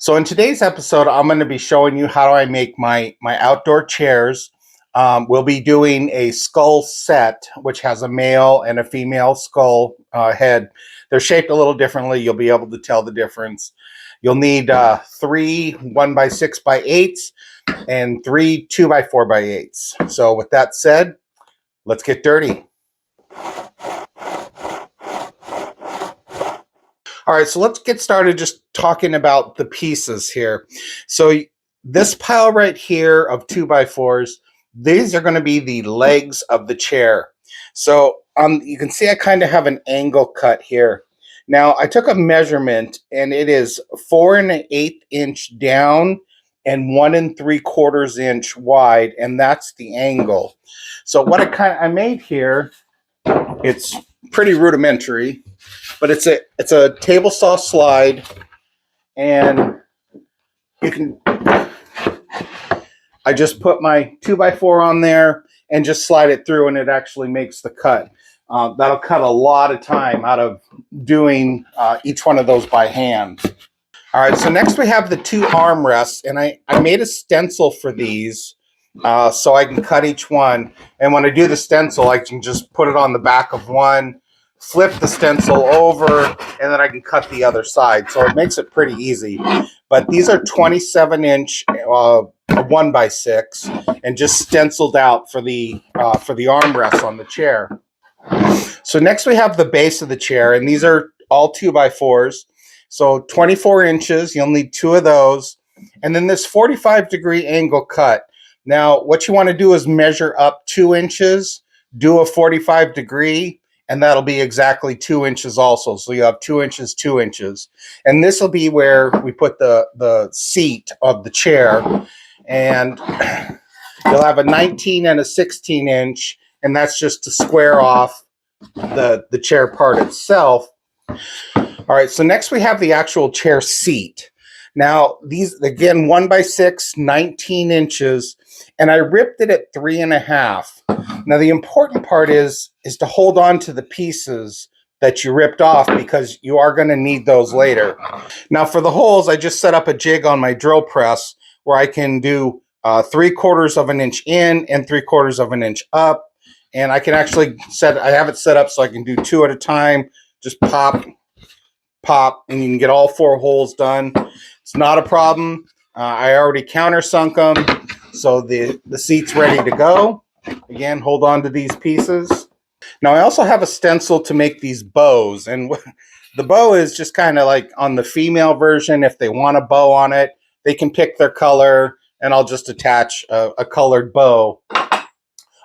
So in today's episode, I'm going to be showing you how I make my outdoor chairs. We'll be doing a skull set, which has a male and a female skull head. They're shaped a little differently. You'll be able to tell the difference. You'll need three 1x6x8s and three 2x4x8s. So with that said, let's get dirty. All right, so let's get started just talking about the pieces here. So this pile right here of 2x4s, these are going to be the legs of the chair. So you can see I kind of have an angle cut here. Now I took a measurement and it is 4 1/8 inch down and 1 3/4 inch wide, and that's the angle. So what I made here, it's pretty rudimentary, but it's a table saw slide, and you can. I just put my 2x4 on there and just slide it through, and it actually makes the cut. That'll cut a lot of time out of doing each one of those by hand. All right, so next we have the two armrests, and I made a stencil for these so I can cut each one. And when I do the stencil, I can just put it on the back of one, flip the stencil over, and then I can cut the other side. So it makes it pretty easy. But these are 27-inch 1x6 and just stenciled out for the armrests on the chair. So next we have the base of the chair, and these are all 2x4s. So 24 inches, you'll need two of those. And then this 45-degree angle cut. Now, what you want to do is measure up 2 inches, do a 45-degree, and that'll be exactly 2 inches also. So you have 2 inches, 2 inches. And this will be where we put the seat of the chair. And you'll have a 19 and a 16 inch, and that's just to square off the chair part itself. All right, so next we have the actual chair seat. Now, these, again, 1x6, 19 inches, and I ripped it at 3.5. Now, the important part is to hold on to the pieces that you ripped off, because you are going to need those later. Now, for the holes, I just set up a jig on my drill press where I can do 3/4 of an inch in and 3/4 of an inch up. And I can actually I have it set up so I can do 2 at a time. Just pop, and you can get all 4 holes done. It's not a problem. I already countersunk them, so the seat's ready to go. Again, hold on to these pieces. Now I also have a stencil to make these bows, and the bow is just kind of like on the female version. If they want a bow on it, they can pick their color, and I'll just attach a colored bow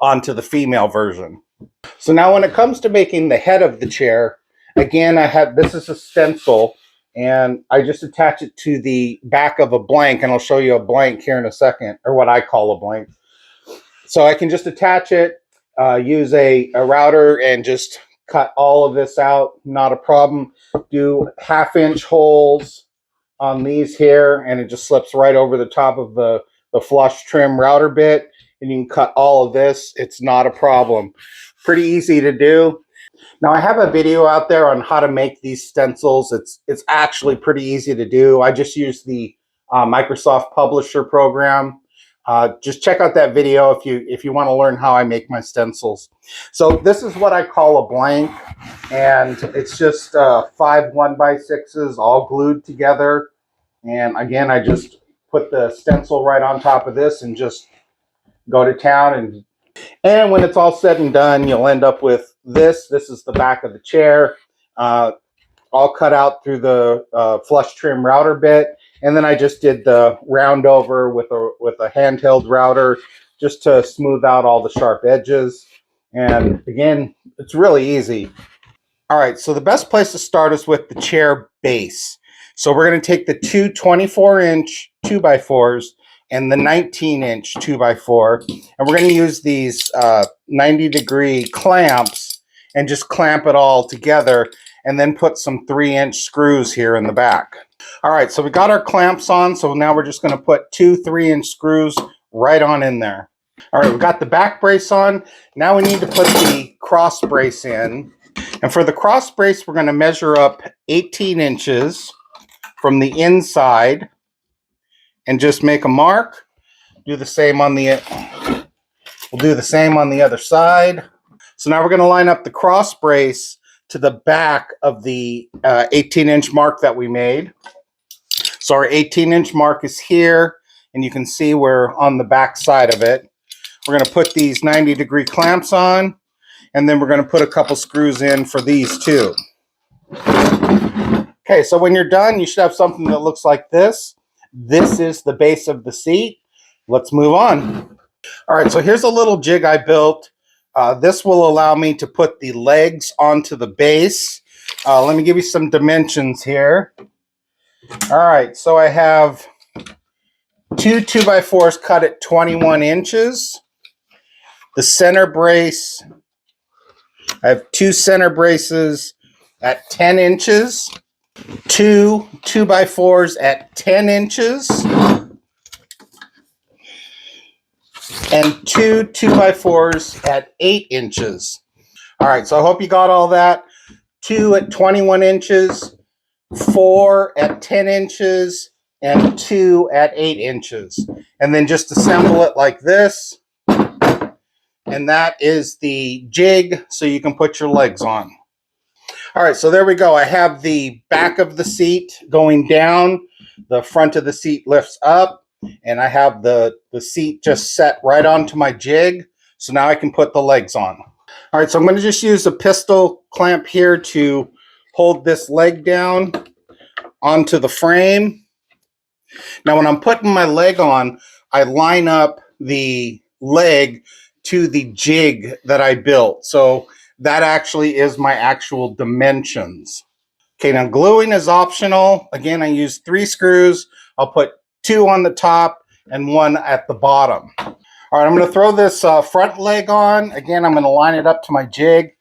onto the female version. So now when it comes to making the head of the chair, again, this is a stencil, and I just attach it to the back of a blank, and I'll show you a blank here in a second, or what I call a blank. So I can just attach it, use a router, and just cut all of this out, not a problem. Do 1/2-inch holes on these here, and it just slips right over the top of the flush trim router bit, and you can cut all of this. It's not a problem. Pretty easy to do. Now I have a video out there on how to make these stencils. It's actually pretty easy to do. I just use the Microsoft Publisher program. Just check out that video if you want to learn how I make my stencils. So this is what I call a blank, and it's just 5 1x6s all glued together. And again, I just put the stencil right on top of this and just go to town. And when it's all said and done, you'll end up with this. This is the back of the chair, all cut out through the flush trim router bit. And then I just did the round over with a handheld router just to smooth out all the sharp edges. And again, it's really easy. All right, so the best place to start is with the chair base. So we're going to take the two 24-inch 2x4s and the 19-inch 2x4, and we're going to use these 90-degree clamps and just clamp it all together, and then put some 3-inch screws here in the back. All right, so we got our clamps on, so now we're just going to put 2 3-inch screws right on in there. All right, we got the back brace on. Now we need to put the cross brace in. And for the cross brace, we're going to measure up 18 inches from the inside and just make a mark. Do the same on the, we'll do the same on the other side. So now we're going to line up the cross brace to the back of the 18-inch mark that we made. So our 18-inch mark is here, and you can see we're on the back side of it. We're going to put these 90-degree clamps on, and then we're going to put a couple screws in for these too. Okay, so when you're done, you should have something that looks like this. This is the base of the seat. Let's move on. All right, so here's a little jig I built. This will allow me to put the legs onto the base. Let me give you some dimensions here. All right, so I have two 2x4s cut at 21 inches. The center brace, I have two center braces at 10 inches. Two 2x4s at 10 inches. And two 2x4s at 8 inches. All right, so I hope you got all that. 2 at 21 inches, 4 at 10 inches, and 2 at 8 inches. And then just assemble it like this. And that is the jig, so you can put your legs on. All right, so there we go. I have the back of the seat going down. The front of the seat lifts up. And I have the seat just set right onto my jig. So now I can put the legs on. All right, so I'm going to just use a pistol clamp here to hold this leg down onto the frame. Now when I'm putting my leg on, I line up the leg to the jig that I built. So that actually is my actual dimensions. Okay, now gluing is optional. Again, I use 3 screws. I'll put 2 on the top and 1 at the bottom. All right, I'm going to throw this front leg on. Again, I'm going to line it up to my jig,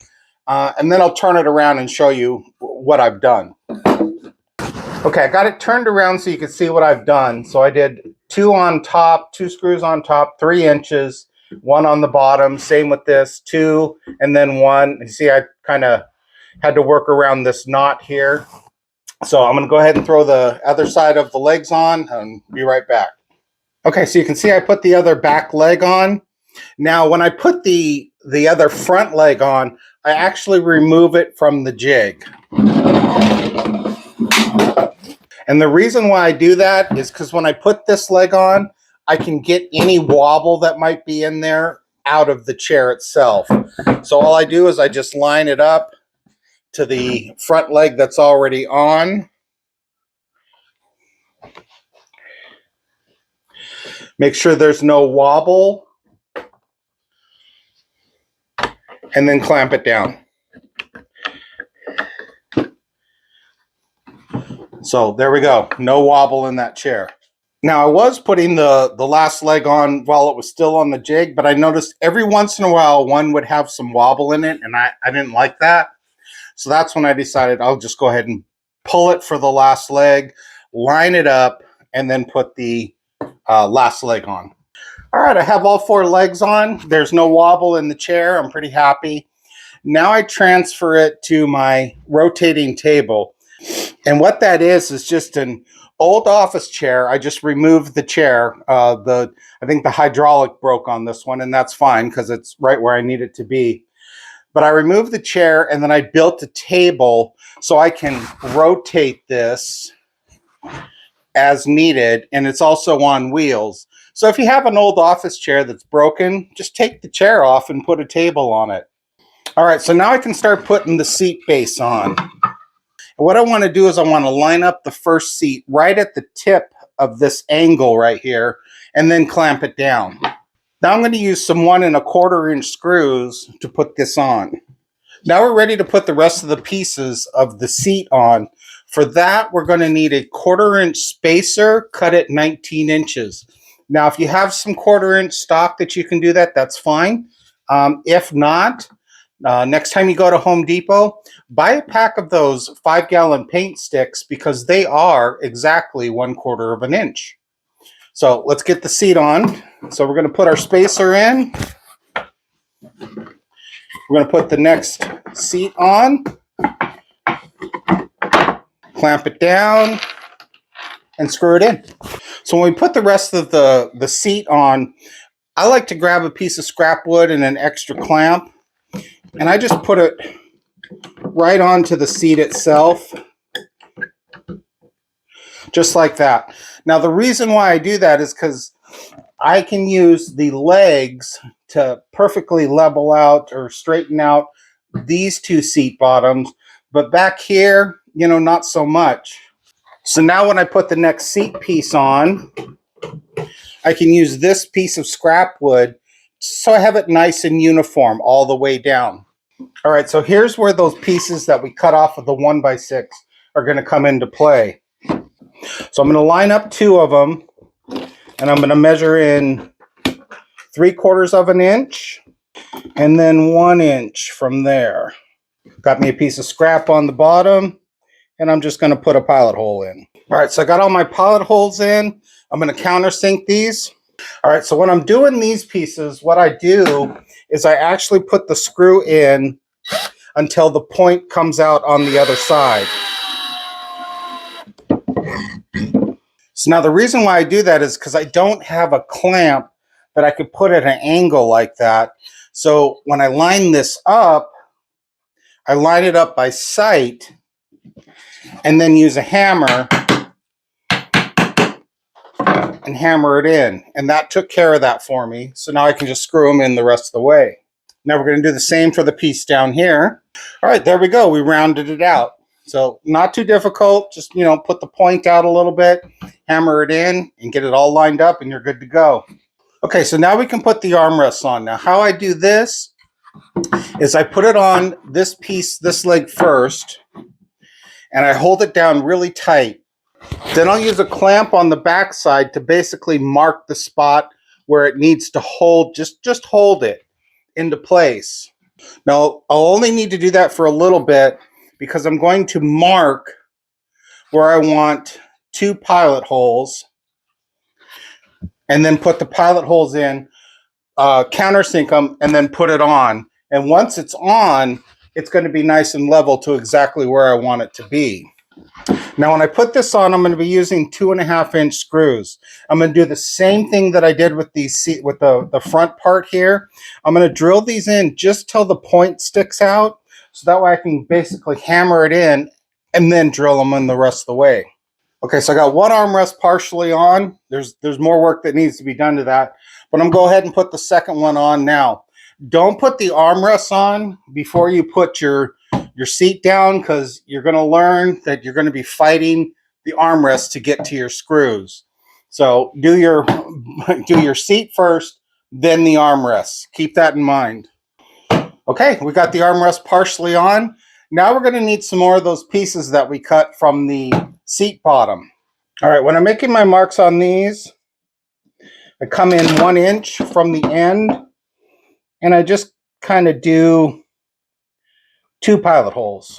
and then I'll turn it around and show you what I've done. Okay, I got it turned around so you can see what I've done. So I did 2 on top, 2 screws on top, 3 inches, 1 on the bottom. Same with this, 2, and then 1. You see, I kind of had to work around this knot here. So I'm going to go ahead and throw the other side of the legs on and be right back. Okay, so you can see I put the other back leg on. Now, when I put the other front leg on, I actually remove it from the jig. And the reason why I do that is because when I put this leg on, I can get any wobble that might be in there out of the chair itself. So all I do is I just line it up to the front leg that's already on. Make sure there's no wobble. And then clamp it down. So there we go. No wobble in that chair. Now I was putting the last leg on while it was still on the jig, but I noticed every once in a while one would have some wobble in it, and I didn't like that. So that's when I decided I'll just go ahead and pull it for the last leg, line it up, and then put the last leg on. All right, I have all 4 legs on. There's no wobble in the chair. I'm pretty happy. Now I transfer it to my rotating table. And what that is just an old office chair. I just removed the chair. I think the hydraulic broke on this one, and that's fine because it's right where I need it to be. But I removed the chair, and then I built a table so I can rotate this as needed, and it's also on wheels. So if you have an old office chair that's broken, just take the chair off and put a table on it. All right, so now I can start putting the seat base on. What I want to do is I want to line up the first seat right at the tip of this angle right here, and then clamp it down. Now I'm going to use some 1 1/4 inch screws to put this on. Now we're ready to put the rest of the pieces of the seat on. For that, we're going to need a 1/4 inch spacer cut at 19 inches. Now, if you have some 1/4 inch stock that you can do that, that's fine. If not, next time you go to Home Depot, buy a pack of those 5-gallon paint sticks because they are exactly 1/4 inch. So let's get the seat on. So we're going to put our spacer in. We're going to put the next seat on, clamp it down, and screw it in. So when we put the rest of the seat on, I like to grab a piece of scrap wood and an extra clamp, and I just put it right onto the seat itself, just like that. Now the reason why I do that is because I can use the legs to perfectly level out or straighten out these two seat bottoms, but back here, not so much. So now when I put the next seat piece on, I can use this piece of scrap wood so I have it nice and uniform all the way down. All right, so here's where those pieces that we cut off of the 1x6 are going to come into play. So I'm going to line up two of them, and I'm going to measure in 3/4 of an inch and then 1 inch from there. Got me a piece of scrap on the bottom, and I'm just going to put a pilot hole in. All right, so I got all my pilot holes in. I'm going to countersink these. All right, so when I'm doing these pieces, what I do is I actually put the screw in until the point comes out on the other side. So now the reason why I do that is because I don't have a clamp that I could put at an angle like that. So when I line this up, I line it up by sight and then use a hammer and hammer it in. And that took care of that for me. So now I can just screw them in the rest of the way. Now we're going to do the same for the piece down here. All right, there we go. We rounded it out. So not too difficult. Just, put the point out a little bit, hammer it in, and get it all lined up, and you're good to go. Okay, so now we can put the armrests on. Now how I do this is I put it on this piece, this leg first, and I hold it down really tight. Then I'll use a clamp on the back side to basically mark the spot where it needs to hold, just hold it into place. Now, I'll only need to do that for a little bit because I'm going to mark where I want 2 pilot holes and then put the pilot holes in, countersink them, and then put it on. And once it's on, it's going to be nice and level to exactly where I want it to be. Now, when I put this on, I'm going to be using 2.5-inch screws. I'm going to do the same thing that I did with the front part here. I'm going to drill these in just till the point sticks out, so that way I can basically hammer it in and then drill them in the rest of the way. Okay, so I got one armrest partially on. There's more work that needs to be done to that, but I'm going to go ahead and put the second one on now. Don't put the armrests on before you put your seat down, because you're going to learn that you're going to be fighting the armrest to get to your screws. So do your seat first, then the armrests. Keep that in mind. Okay, we got the armrest partially on. Now we're going to need some more of those pieces that we cut from the seat bottom. All right, when I'm making my marks on these, I come in 1 inch from the end, and I just kind of do 2 pilot holes,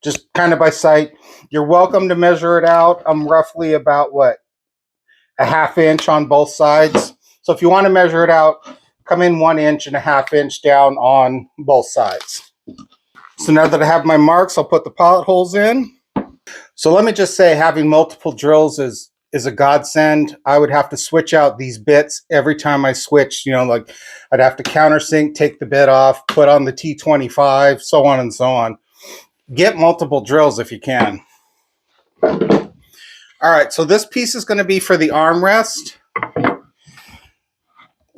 just kind of by sight. You're welcome to measure it out. I'm roughly about, 1/2 inch on both sides. So if you want to measure it out, come in 1 inch and 1/2 inch down on both sides. So now that I have my marks, I'll put the pilot holes in. So let me just say, having multiple drills is a godsend. I would have to switch out these bits every time I switched. Like I'd have to countersink, take the bit off, put on the T25, so on and so on. Get multiple drills if you can. All right, so this piece is going to be for the armrest.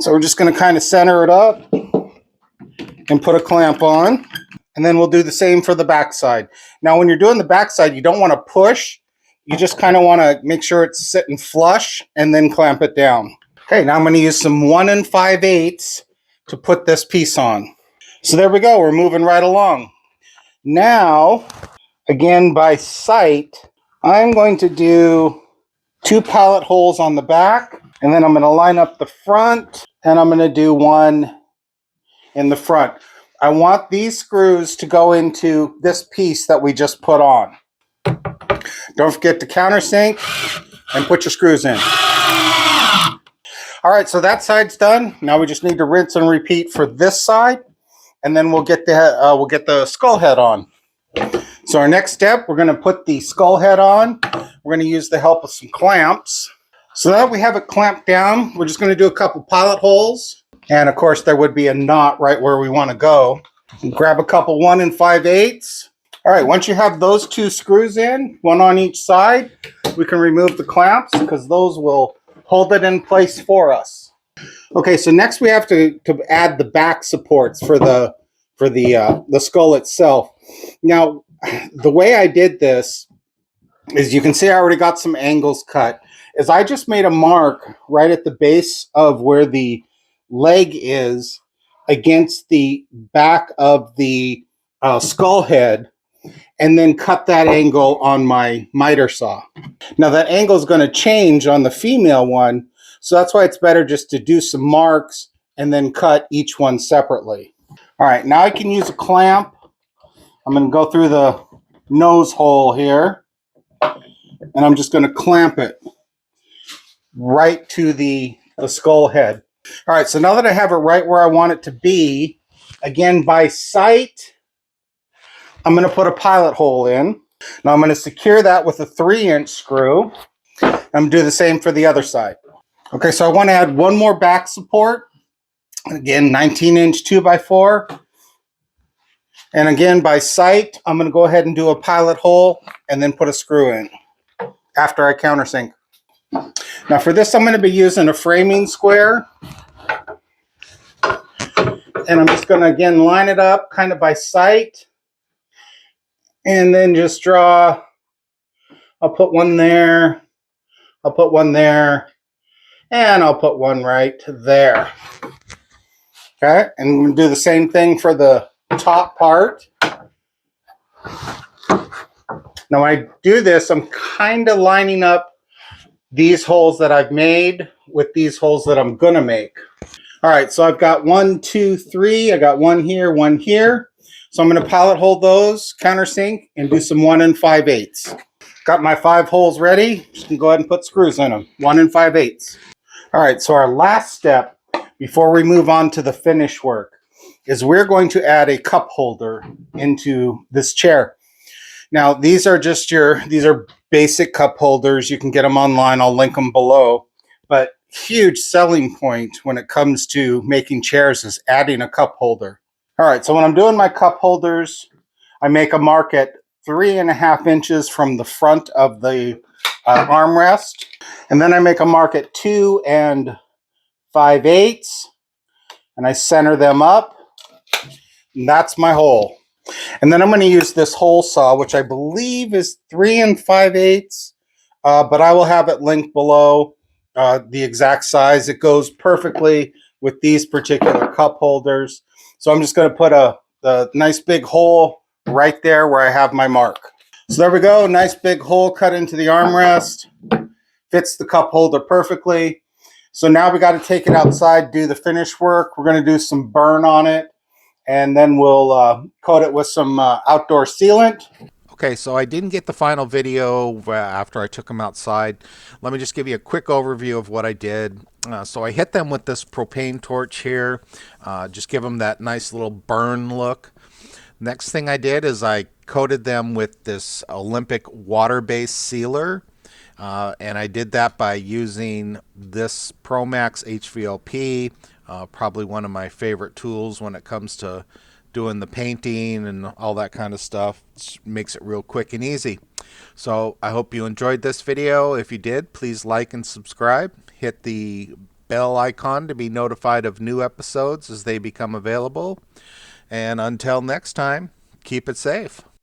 So we're just going to kind of center it up and put a clamp on. And then we'll do the same for the backside. Now, when you're doing the backside, you don't want to push. You just kind of want to make sure it's sitting flush and then clamp it down. Okay, now I'm going to use some 1 5/8 to put this piece on. So there we go. We're moving right along. Now, again, by sight, I'm going to do 2 pilot holes on the back, and then I'm going to line up the front, and I'm going to do 1 in the front. I want these screws to go into this piece that we just put on. Don't forget to countersink and put your screws in. All right, so that side's done. Now we just need to rinse and repeat for this side, and then we'll get the skull head on. So our next step, we're going to put the skull head on. We're going to use the help of some clamps. So now that we have it clamped down, we're just going to do a couple pilot holes. And of course, there would be a knot right where we want to go. Grab a couple 1 5/8. All right, once you have those 2 screws in, 1 on each side, we can remove the clamps because those will hold it in place for us. Okay, so next we have to add the back supports for the skull itself. Now, the way I did this is, you can see I already got some angles cut, is I just made a mark right at the base of where the leg is against the back of the skull head, and then cut that angle on my miter saw. Now that angle is going to change on the female one, so that's why it's better just to do some marks and then cut each one separately. All right, now I can use a clamp. I'm going to go through the nose hole here, and I'm just going to clamp it right to the skull head. All right, so now that I have it right where I want it to be, again, by sight, I'm going to put a pilot hole in. Now I'm going to secure that with a 3-inch screw. I'm going to do the same for the other side. Okay, so I want to add one more back support. Again, 19-inch 2x4. And again, by sight, I'm going to go ahead and do a pilot hole and then put a screw in after I countersink. Now for this, I'm going to be using a framing square. And I'm just going to, again, line it up kind of by sight. And then just draw. I'll put one there. I'll put one there. And I'll put one right there. Okay, and I'm going to do the same thing for the top part. Now when I do this, I'm kind of lining up these holes that I've made with these holes that I'm going to make. All right, so I've got 1, 2, 3. I got one here, one here. So I'm going to pilot hole those, countersink, and do some 1 5/8. Got my 5 holes ready. Just going to go ahead and put screws in them, 1 5/8. All right, so our last step before we move on to the finish work is we're going to add a cup holder into this chair. Now, these are basic cup holders. You can get them online. I'll link them below. But huge selling point when it comes to making chairs is adding a cup holder. All right, so when I'm doing my cup holders, I make a mark at 3.5 inches from the front of the armrest. And then I make a mark at 2 5/8. And I center them up. And that's my hole. And then I'm going to use this hole saw, which I believe is 3 5/8, but I will have it linked below, the exact size. It goes perfectly with these particular cup holders. So I'm just going to put a nice big hole right there where I have my mark. So there we go, nice big hole cut into the armrest. Fits the cup holder perfectly. So now we got to take it outside, do the finish work. We're going to do some burn on it. And then we'll coat it with some outdoor sealant. Okay, so I didn't get the final video after I took them outside. Let me just give you a quick overview of what I did. So I hit them with this propane torch here, just give them that nice little burn look. Next thing I did is I coated them with this Olympic water-based sealer. And I did that by using this ProMax HVLP, probably one of my favorite tools when it comes to doing the painting and all that kind of stuff. It makes it real quick and easy. So I hope you enjoyed this video. If you did, please like and subscribe. Hit the bell icon to be notified of new episodes as they become available. And until next time, keep it safe.